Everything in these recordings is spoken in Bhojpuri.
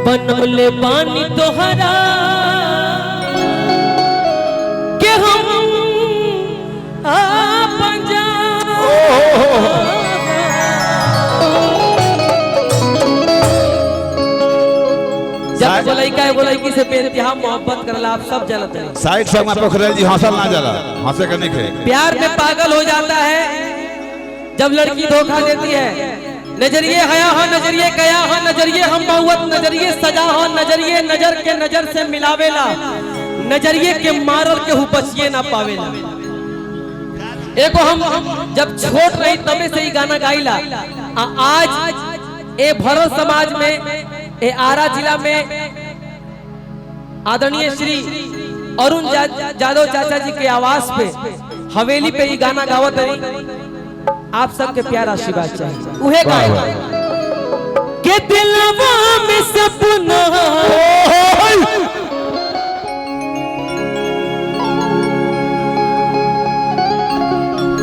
बनले बानी तोहरा के हम आपन जब बोलैका एगो लड़की से बेइंतहा मोहब्बत करला आप सब जानते हैं। साइड से मैं पोखरेल जी हंसल ना जाला, हंसे के नहीं खे। प्यार में पागल हो जाता है जब लड़की धोखा देती है। नजरिए हया हो, नजरिए कया हो, नजरिए हम मौत, नजरिए सजा हो, नजरिए नजर के नजर से मिलावेला, नजरिए के मारल के बचिए ना पावेला। एगो हम जब छोट रही तबे से ही गाना गाइला। आज ए भरत समाज में, ए आरा जिला में आदरणीय श्री अरुण जादव चाचा जी के आवास पे हवेली पे ही गाना गावत रही। आप सबके प्यार आशीर्वाद चाहिए। उहे गाए के दिलवा में सपना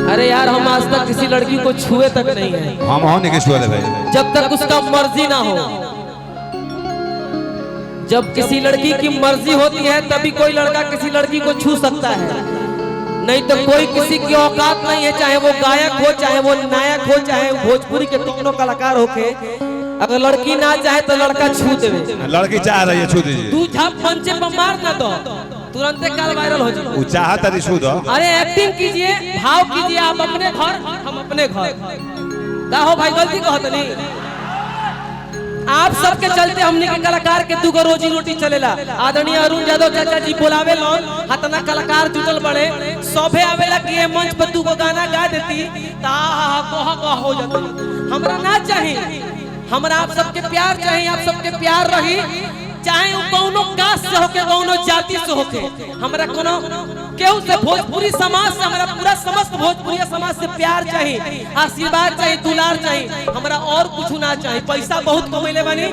अरे यार हम आज तक किसी लड़की को छुए तक नहीं है। हम होने के छुए भाई जब तक उसका मर्जी ना हो। जब किसी लड़की की मर्जी होती है तभी कोई लड़का किसी लड़की को छू सकता है, नहीं तो कोई किसी की औकात नहीं है। चाहे वो गायक हो, चाहे वो नायक हो, चाहे भोजपुरी के दोनों कलाकार होके, अगर लड़की ना चाहे तो लड़का छू देवे। लड़की चाह रही है, छू दीजिए। तू झप मंचे पर मार ना दो, तुरंत काल वायरल हो जाए। वो चाहता है छू दो। अरे एक्टिंग कीजिए, भाव कीजिए। आप अपने घर, हम अपने घर। का हो भाई, गलती कहत नहीं। आप सबके चलते हमने के कलाकार के दुगो रोजी रोटी चलेला। आदरणीय अरुण यादव चाचा जी बोलावे लोन, हतना कलाकार जुटल बड़े, सभे आवेला कि ये मंच पर दुगो गाना गा देती ता कह हो जाती। हमरा ना चाहिए, हमरा आप सबके प्यार चाहिए। आप सबके प्यार रही, चाहे वो कौनो कास्ट से होके, कौनो जाति से होके। हमरा कोनो केहू से, भोजपुरी समाज से, हमरा पूरा समस्त भोजपुरी समाज से प्यार चाहिए, आशीर्वाद चाहिए, दुलार चाहिए। हमरा और कुछ ना चाहिए। पैसा बहुत कमैले बनी,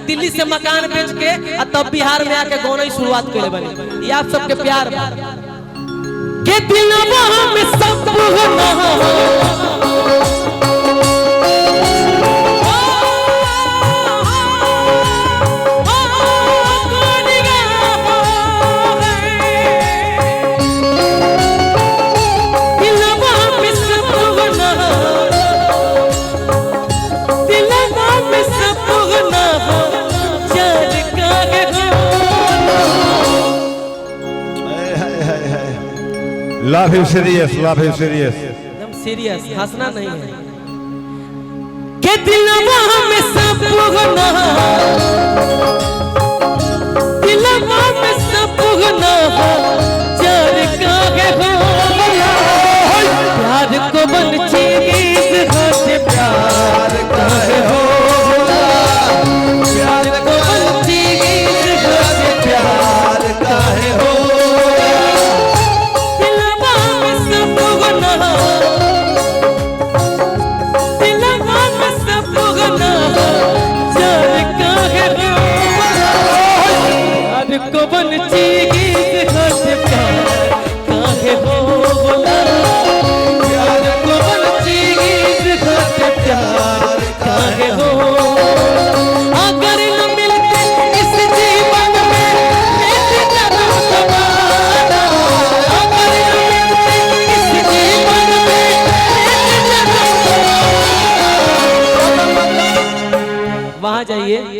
दिल्ली से मकान बेच के तब बिहार में आके गाना शुरुआत करे बनी। ये आप सबके प्यार के दिलवा में सब love you serious, love you serious, एकदम सीरियस, हंसना नहीं है। के दिलवा में सब गुना, दिलवा में सब गुना, चार काहे हो प्यार को बन चीज होते, प्यार काहे हो प्यार को बन चीज होते, प्यार काहे हो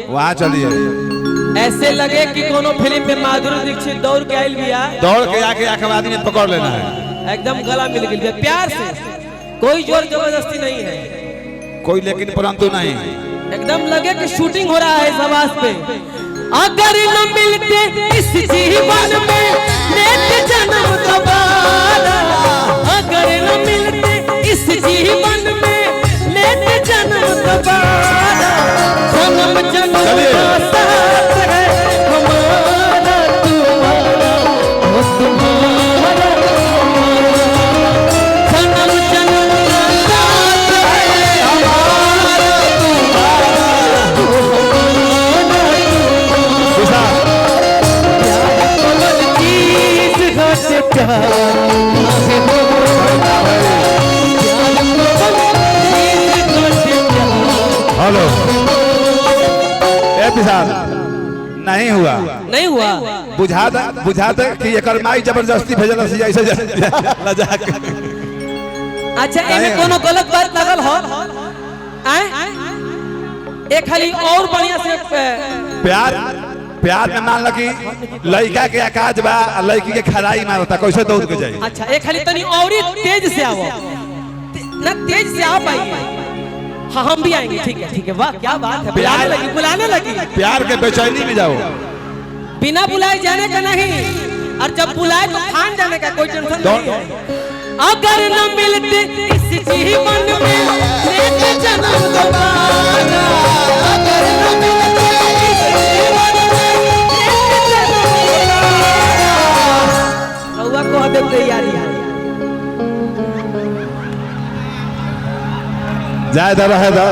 वहाँ चलिए। ऐसे लगे कि कोनो फिल्म में माधुरी दीक्षित दौड़ के आयल बिया, दौड़ के आके आखिरवादी ने पकड़ लेना है। एकदम गला मिल गया प्यार से, कोई जोर जबरदस्ती नहीं है, कोई लेकिन परंतु नहीं। एकदम लगे कि शूटिंग हो रहा है समाज पे। अगर न मिलते इस जीवन में लेते जन्म दोबारा, अगर न मिलते इस जीवन में लेते जन्म दोबारा, जन्म जन्म का साथ है हमारा तुम्हारा, वो तुम्हारा जन्म जन्म का साथ है हमारा तुम्हारा, वो हमारा चीज घट प्यार हेलो ए विशाल, नहीं हुआ नहीं हुआ। बुझा दे कि एकर माई जबरदस्ती भेजल से ऐसे लजा के। अच्छा एमे कोनो गलत बात लगल हो आए एक खाली और बढ़िया से प्यार में मान लो कि लड़का के आकाज बा लड़की के खराई मारता कैसे दौड़ के जाए। अच्छा एक खाली तनी और तेज से आओ ना तेज से आ पाई। हाँ हम भी आएंगे ठीक है वाह क्या बात है बुलाने लगी प्यार के बेचैनी में जाओ बिना बुलाए जाने का नहीं और जब बुलाए तो खान जाने का कोई टेंशन नहीं है। अगर न मिलते इस जीवन में लेके जन्म दोबारा अगर न मिलते इस जीवन में लेके जन्म दोबारा रउआ को हद तैयारी है जाए दर है दा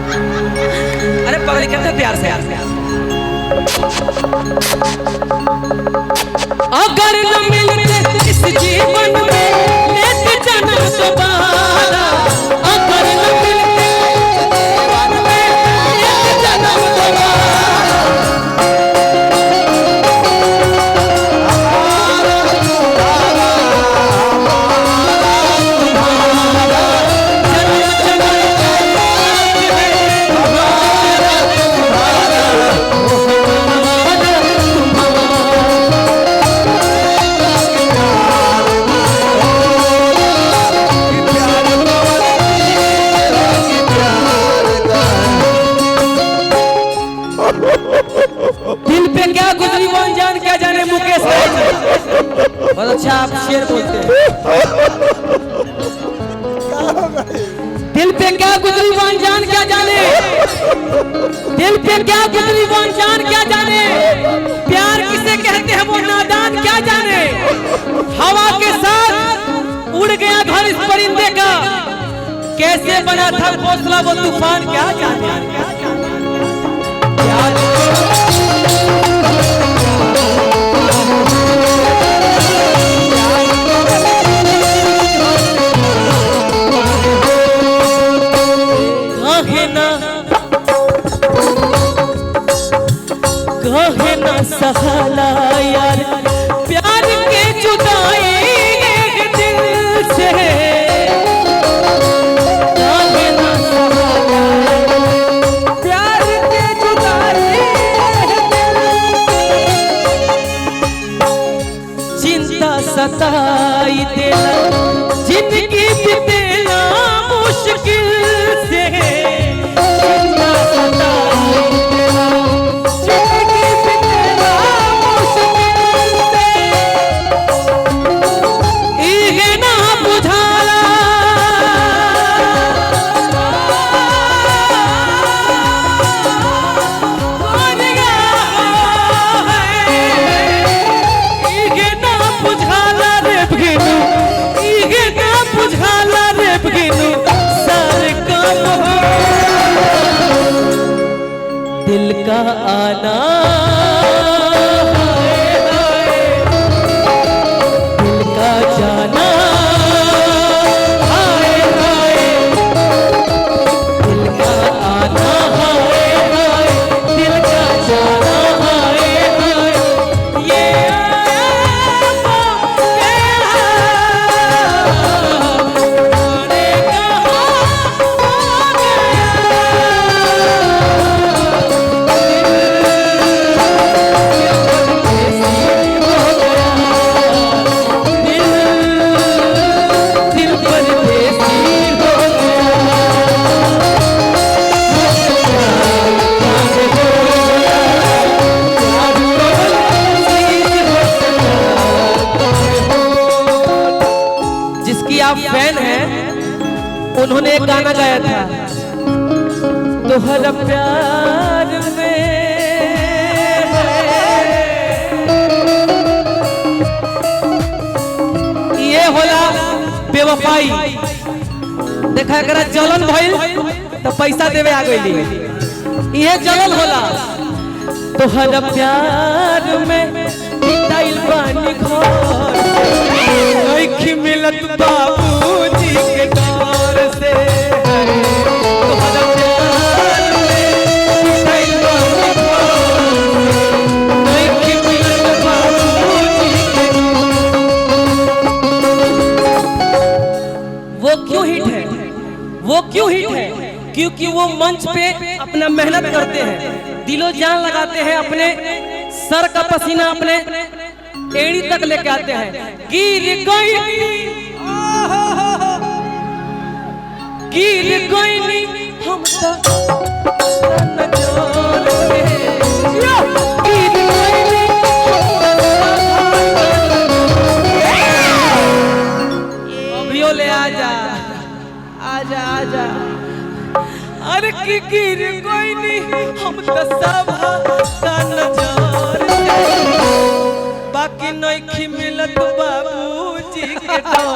अरे पगड़ी करते प्यार से अगर न मिलते इस जीवन में लेते जन्म दोबारा अगर न मिलते जीवन में लेते जन्म दोबारा बहुत अच्छा आप शेर बोलते हैं दिल पे क्या गुजरी वन जान क्या जाने दिल पे क्या गुजरी वन जान क्या जाने प्यार किसे कहते हैं वो नादान क्या जाने हवा के साथ उड़ गया घर इस परिंदे का कैसे बना था घोंसला वो तूफान क्या जाने कहे ना सहाला यार प्यार के जुदाई एक दिल से कहे ना सहाला प्यार के जुदाई चिंता सताई देना जिंदगी बितेना मुश्किल से चिंता सताई दिल का आना दिल का जाना हाय हाय दिल का आना हाय हाय दिल का जाना हाय हाय ये आप फैन हैं उन्होंने एक गाना गाया था तोहरा प्यार में ये होला बेवफाई देखा अगर जलन भइल तो पैसा देवे आ गई ये जलन होला तोहरा प्यार में टाइल पानी घर क्योंकि वो मंच पे अपना मेहनत करते हैं, दिलो जान लगाते हैं, अपने सर का पसीना अपने एड़ी तक लेके आते हैं। गिर गई हम अभियो ले आजा आजा आजा। अरे की गिर कोई नहीं हम तो सब बाकी नहीं मिलत बाबूजी के प्यार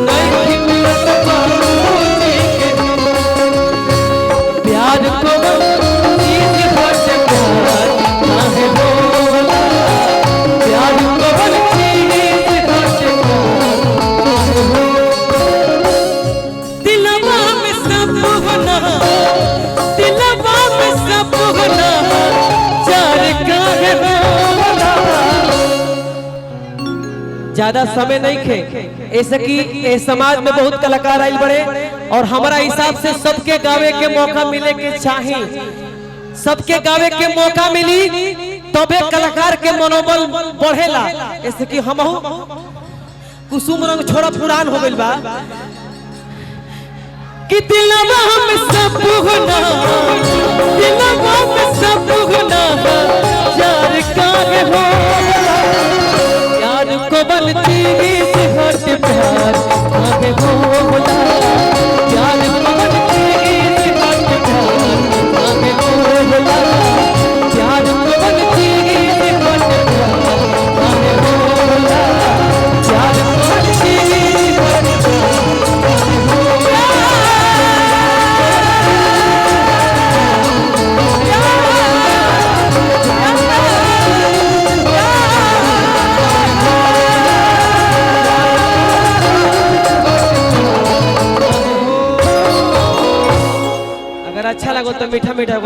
नहीं मिलत बाबूजी के प्यार को चीज बचे प्यार काहे बोला प्यार को चीज बचे दिलवा में सब होना दिलवा में सब होना चार काहे बोला। ज्यादा समय नहीं खे ऐसे कि इस समाज में बहुत कलाकार आइल बड़े और हमारा हिसाब से सबके गावे के मौका मिले के चाहिए, सबके गावे के मौका मिली तबे कलाकार के मनोबल बढ़ेला। ऐसे कि हम कुसुम रंग छोड़ा पुरान हो गइल बा कि दिलवा में सब होना दिलवा में सब होना यार काहे हो यार को बलती से हट प्यार काहे होला यार को बलती से हट प्यार काहे होला यार को बलती से हट प्यार काहे होला यार को बलती से हट अच्छा लगो तो मीठा मीठा